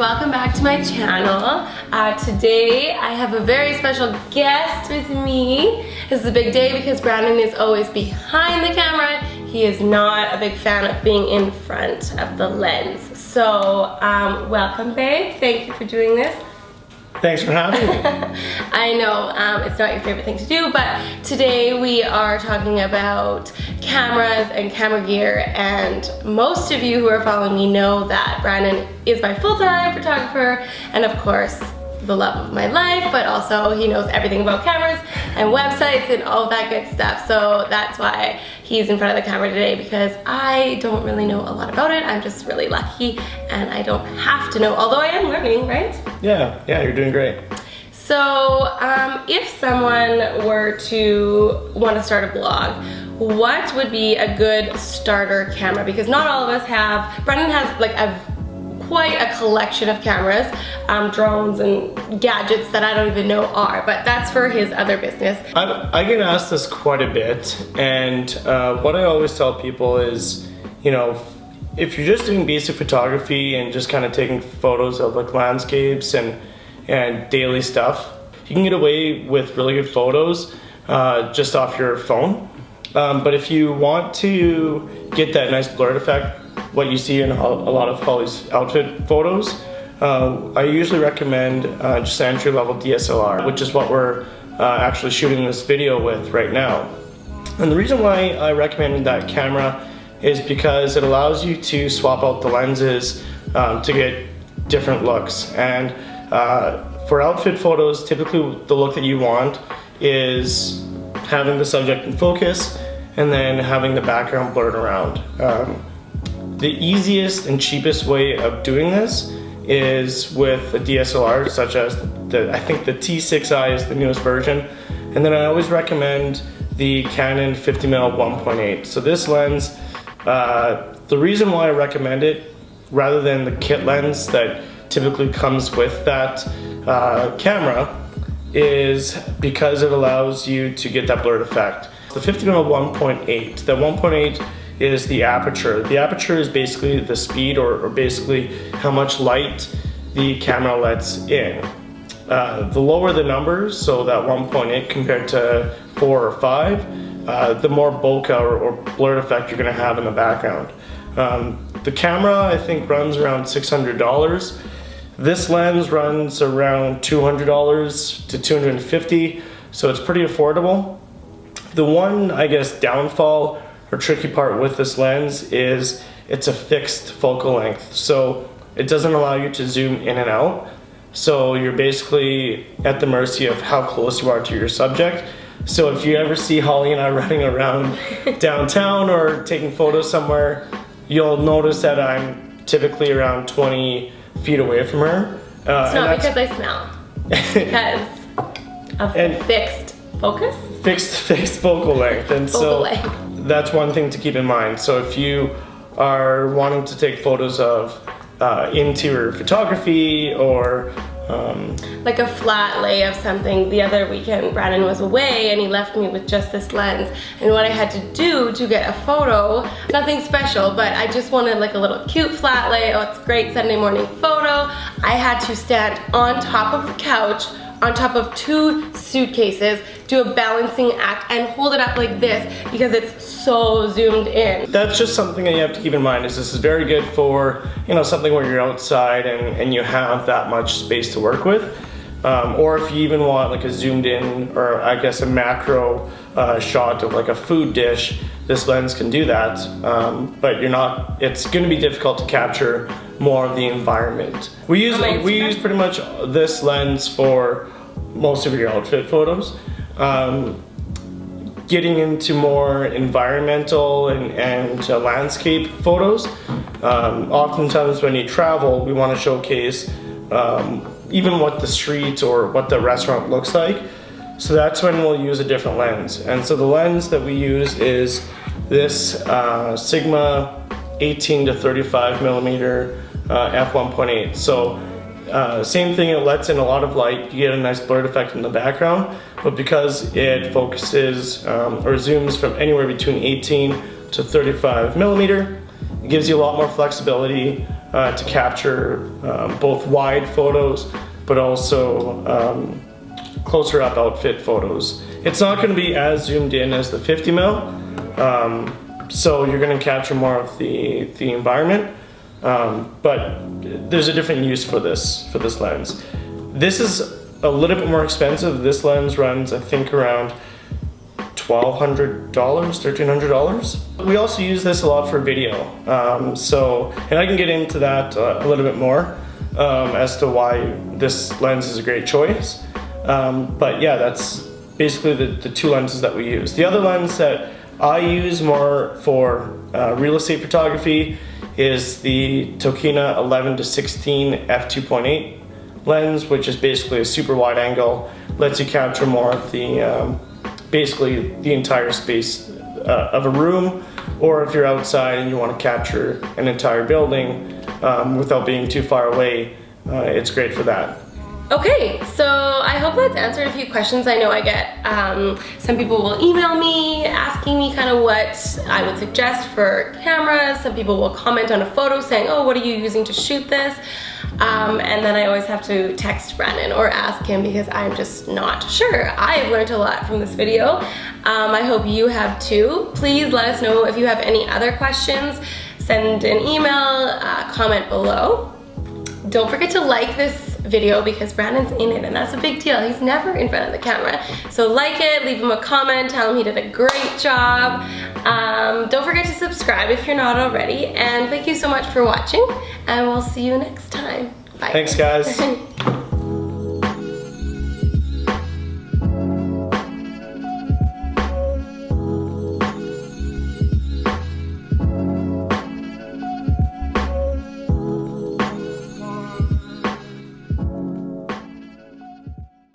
welcome back to my channel. Today I have a very special guest with me. This is a big day because Brandon is always behind the camera. He is not a big fan of being in front of the lens. So welcome, babe. Thank you for doing this. Thanks for having me. I know it's not your favorite thing to do, but today we are talking about cameras and camera gear, and most of you who are following me know that Brandon is my full-time photographer and of course the love of my life, but also he knows everything about cameras and websites and all that good stuff. So that's why he's in front of the camera today, because I don't really know a lot about it. I'm just really lucky and I don't have to know, although I am learning, right? Yeah, you're doing great. So if someone were to want to start a blog, what would be a good starter camera? Because not all of us have, Brendan has like quite a collection of cameras, drones and gadgets that I don't even know are, but that's for his other business. I get asked this quite a bit, and what I always tell people is, you know, if you're just doing basic photography and just kind of taking photos of like landscapes and daily stuff, you can get away with really good photos just off your phone. But if you want to get that nice blurred effect, what you see in a lot of Holly's outfit photos, I usually recommend just an entry-level DSLR, which is what we're actually shooting this video with right now. And the reason why I recommend that camera is because it allows you to swap out the lenses to get different looks. And for outfit photos, typically the look that you want is having the subject in focus and then having the background blurred around. The easiest and cheapest way of doing this is with a DSLR, such as I think the T6i is the newest version. And then I always recommend the Canon 50mm 1.8. So this lens, the reason why I recommend it rather than the kit lens that typically comes with that camera is because it allows you to get that blurred effect. The 50mm 1.8, the 1.8 is the aperture. The aperture is basically the speed or basically how much light the camera lets in. The lower the numbers, so that 1.8 compared to 4 or 5, the more bokeh or blurred effect you're gonna have in the background. The camera I think runs around $600. This lens runs around $200 to $250, so it's pretty affordable. The one, I guess, downfall or tricky part with this lens is it's a fixed focal length, so it doesn't allow you to zoom in and out. So you're basically at the mercy of how close you are to your subject. So if you ever see Holly and I running around downtown or taking photos somewhere, you'll notice that I'm typically around 20 feet away from her. It's not because I smell. It's because of fixed focus? Fixed focal length. And focal length. That's one thing to keep in mind. So if you are wanting to take photos of interior photography or like a flat lay of something. The other weekend Brandon was away and he left me with just this lens, and what I had to do to get a photo, nothing special, but I just wanted like a little cute flat lay. Oh, it's a great Sunday morning photo. I had to stand on top of the couch on top of 2 suitcases, do a balancing act and hold it up like this because it's so zoomed in. That's just something that you have to keep in mind, is this is very good for, you know, something where you're outside and you have that much space to work with. Or if you even want like a zoomed in, or I guess a macro shot of like a food dish, this lens can do that. But it's gonna be difficult to capture more of the environment. We use pretty much this lens for most of your outfit photos. Getting into more environmental and landscape photos, oftentimes when you travel, we want to showcase even what the street or what the restaurant looks like. So that's when we'll use a different lens. And so the lens that we use is this Sigma 18 to 35 millimeter f1.8. So same thing, it lets in a lot of light. You get a nice blurred effect in the background, but because it focuses or zooms from anywhere between 18 to 35 millimeter, it gives you a lot more flexibility to capture both wide photos, but also closer up outfit photos. It's not going to be as zoomed in as the 50mm, so you're going to capture more of the environment, but there's a different use for this lens. This is a little bit more expensive. This lens runs, I think, around $1,200, $1,300. We also use this a lot for video, and I can get into that a little bit more as to why this lens is a great choice. But yeah, that's basically the two lenses that we use. The other lens that I use more for real estate photography is the Tokina 11-16 f2.8 lens, which is basically a super wide angle, lets you capture more of the basically the entire space of a room, or if you're outside and you want to capture an entire building without being too far away, it's great for that. Okay, so I hope that's answered a few questions. I know I get some people will email me asking me kind of what I would suggest for cameras. Some people will comment on a photo saying, oh, what are you using to shoot this? And then I always have to text Brandon or ask him because I'm just not sure. I've learned a lot from this video. I hope you have too. Please let us know if you have any other questions. Send an email, comment below. Don't forget to like this video because Brandon's in it and that's a big deal. He's never in front of the camera. So like it, leave him a comment, tell him he did a great job. Don't forget to subscribe if you're not already. And thank you so much for watching and we'll see you next time. Bye. Thanks guys.